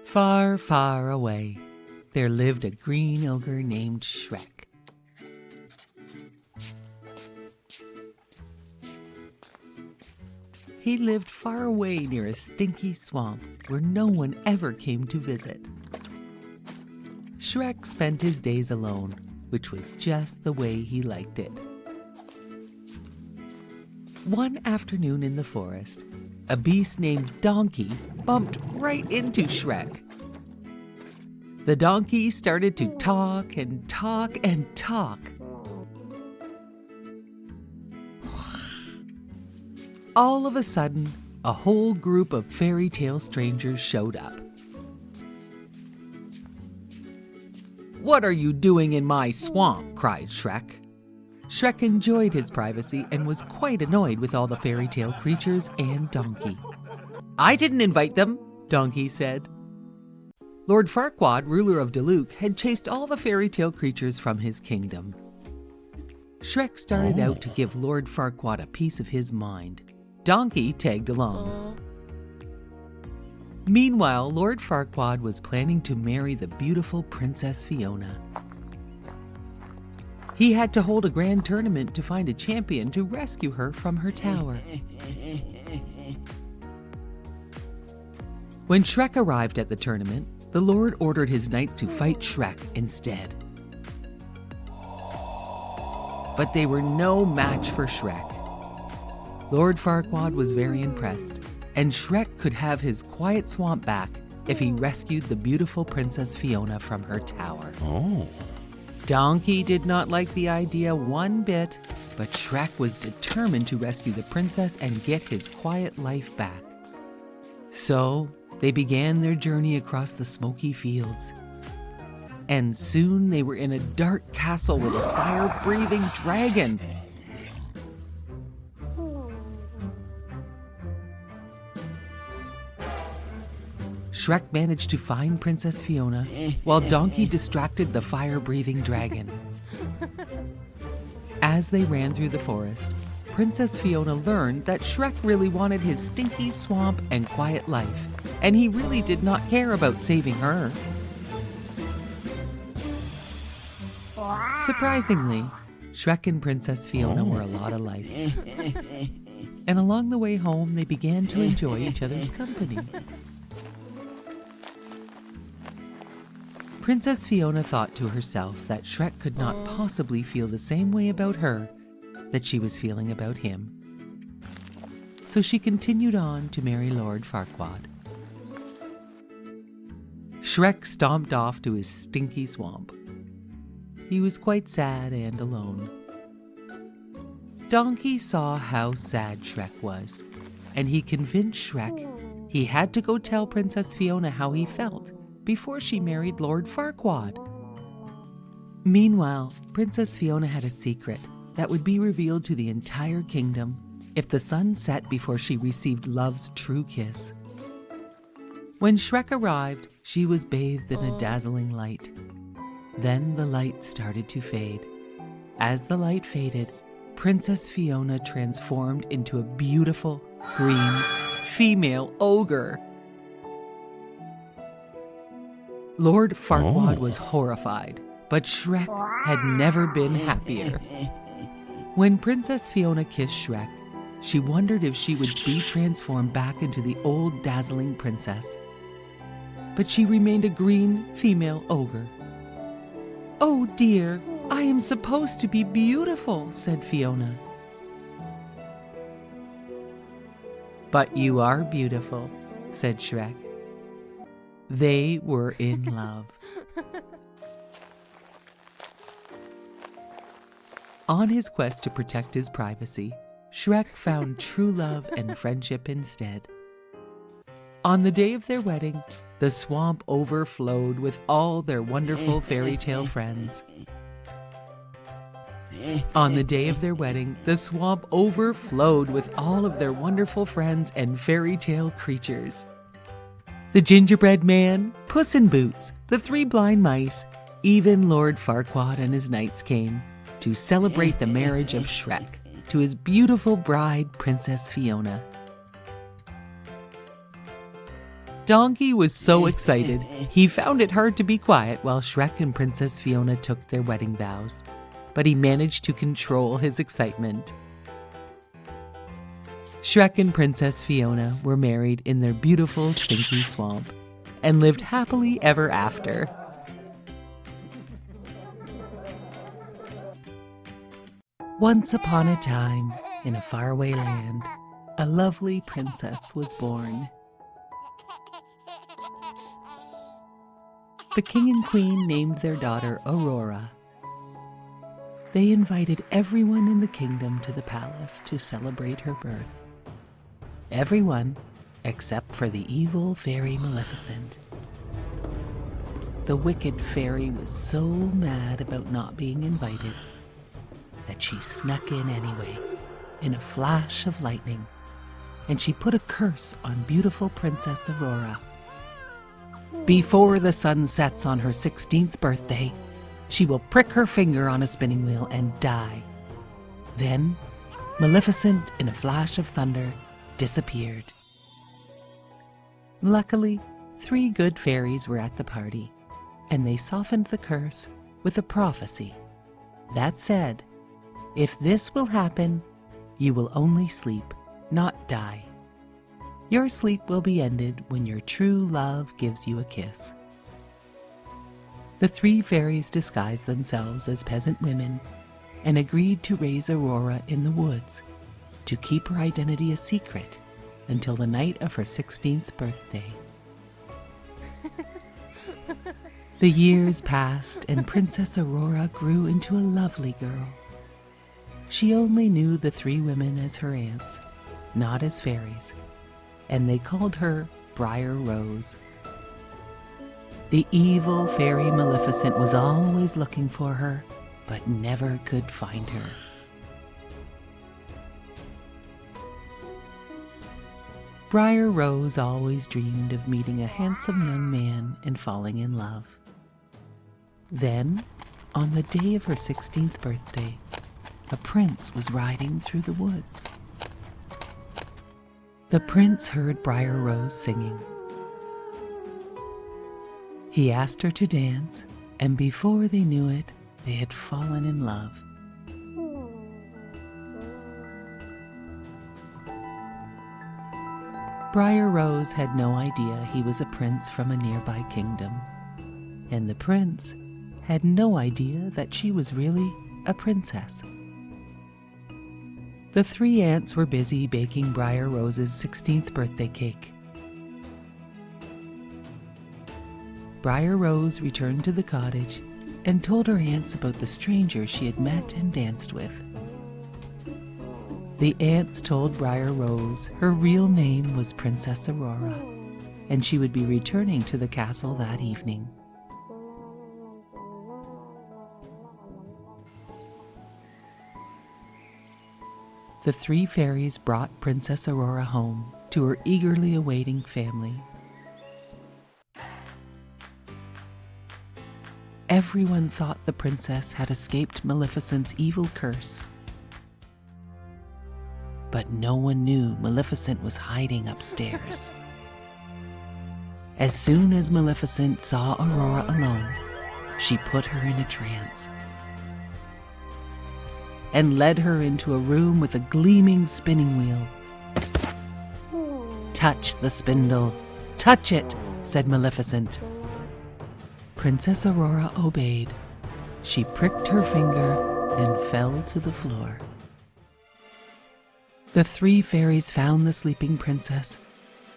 Far, far away, there lived a green ogre named Shrek. He lived far away near a stinky swamp where no one ever came to visit. Shrek spent his days alone, which was just the way he liked it. One afternoon in the forest, a beast named Donkey bumped right into Shrek. The donkey started to talk and talk and talk. All of a sudden, a whole group of fairy tale strangers showed up. "What are you doing in my swamp?" cried Shrek. Shrek enjoyed his privacy and was quite annoyed with all the fairy tale creatures and Donkey. "I didn't invite them," Donkey said. Lord Farquaad, ruler of Diluc, had chased all the fairy tale creatures from his kingdom. Shrek started out to give Lord Farquaad a piece of his mind. Donkey tagged along. Meanwhile, Lord Farquaad was planning to marry the beautiful Princess Fiona. He had to hold a grand tournament to find a champion to rescue her from her tower. When Shrek arrived at the tournament, the Lord ordered his knights to fight Shrek instead. But they were no match for Shrek. Lord Farquaad was very impressed, and Shrek could have his quiet swamp back if he rescued the beautiful Princess Fiona from her tower. Donkey did not like the idea one bit, but Shrek was determined to rescue the princess and get his quiet life back. So they began their journey across the smoky fields. And soon they were in a dark castle with a fire-breathing dragon. Shrek managed to find Princess Fiona, while Donkey distracted the fire-breathing dragon. As they ran through the forest, Princess Fiona learned that Shrek really wanted his stinky swamp and quiet life, and he really did not care about saving her. Surprisingly, Shrek and Princess Fiona were a lot alike. And along the way home, they began to enjoy each other's company. Princess Fiona thought to herself that Shrek could not possibly feel the same way about her that she was feeling about him. So she continued on to marry Lord Farquaad. Shrek stomped off to his stinky swamp. He was quite sad and alone. Donkey saw how sad Shrek was, and he convinced Shrek he had to go tell Princess Fiona how he felt before she married Lord Farquaad. Meanwhile, Princess Fiona had a secret that would be revealed to the entire kingdom if the sun set before she received love's true kiss. When Shrek arrived, she was bathed in a dazzling light. Then the light started to fade. As the light faded, Princess Fiona transformed into a beautiful, green, female ogre. Lord Farquaad was horrified, but Shrek had never been happier. When Princess Fiona kissed Shrek, she wondered if she would be transformed back into the old dazzling princess. But she remained a green female ogre. "Oh dear, I am supposed to be beautiful," said Fiona. "But you are beautiful," said Shrek. They were in love. On his quest to protect his privacy, Shrek found true love and friendship instead. On the day of their wedding, the swamp overflowed with all their wonderful fairy tale friends. On the day of their wedding, the swamp overflowed with all of their wonderful friends and fairy tale creatures. The gingerbread man, Puss in Boots, the three blind mice, even Lord Farquaad and his knights came to celebrate the marriage of Shrek to his beautiful bride, Princess Fiona. donkey was so excited, he found it hard to be quiet while Shrek and Princess Fiona took their wedding vows. But he managed to control his excitement. Shrek and Princess Fiona were married in their beautiful stinky swamp and lived happily ever after. Once upon a time, in a faraway land, a lovely princess was born. The king and queen named their daughter Aurora. They invited everyone in the kingdom to the palace to celebrate her birth. Everyone except for the evil fairy Maleficent. The wicked fairy was so mad about not being invited that she snuck in anyway, in a flash of lightning, and she put a curse on beautiful Princess Aurora. Before the sun sets on her 16th birthday, she will prick her finger on a spinning wheel and die. Then, Maleficent, in a flash of thunder, disappeared. Luckily, 3 good fairies were at the party, and they softened the curse with a prophecy that said, "If this will happen, you will only sleep, not die. Your sleep will be ended when your true love gives you a kiss." The 3 fairies disguised themselves as peasant women and agreed to raise Aurora in the woods to keep her identity a secret until the night of her 16th birthday. The years passed and Princess Aurora grew into a lovely girl. She only knew the 3 women as her aunts, not as fairies, and they called her Briar Rose. The evil fairy Maleficent was always looking for her, but never could find her. Briar Rose always dreamed of meeting a handsome young man and falling in love. Then, on the day of her 16th birthday, a prince was riding through the woods. The prince heard Briar Rose singing. He asked her to dance, and before they knew it, they had fallen in love. Briar Rose had no idea he was a prince from a nearby kingdom, and the prince had no idea that she was really a princess. The 3 aunts were busy baking Briar Rose's 16th birthday cake. Briar Rose returned to the cottage and told her aunts about the stranger she had met and danced with. The aunts told Briar Rose her real name was Princess Aurora, and she would be returning to the castle that evening. The 3 fairies brought Princess Aurora home to her eagerly awaiting family. Everyone thought the princess had escaped Maleficent's evil curse. But no one knew Maleficent was hiding upstairs. As soon as Maleficent saw Aurora alone, she put her in a trance and led her into a room with a gleaming spinning wheel. "Touch the spindle, touch it," said Maleficent. Princess Aurora obeyed. She pricked her finger and fell to the floor. The 3 fairies found the sleeping princess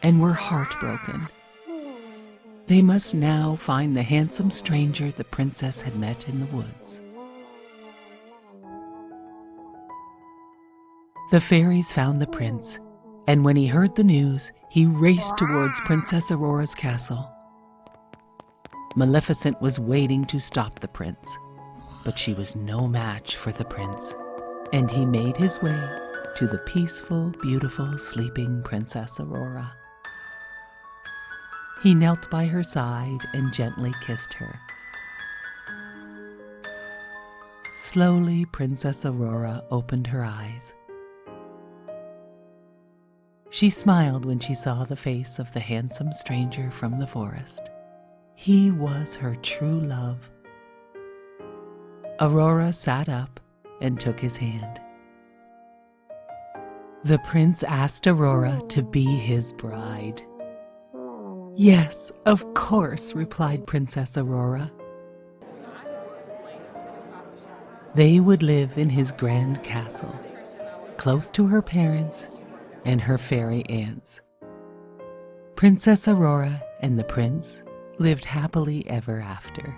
and were heartbroken. They must now find the handsome stranger the princess had met in the woods. The fairies found the prince, and when he heard the news, he raced towards Princess Aurora's castle. Maleficent was waiting to stop the prince, but she was no match for the prince, and he made his way to the peaceful, beautiful, sleeping Princess Aurora. He knelt by her side and gently kissed her. Slowly, Princess Aurora opened her eyes. She smiled when she saw the face of the handsome stranger from the forest. He was her true love. Aurora sat up and took his hand. The prince asked Aurora to be his bride. "Yes, of course," replied Princess Aurora. They would live in his grand castle, close to her parents and her fairy aunts. Princess Aurora and the prince lived happily ever after.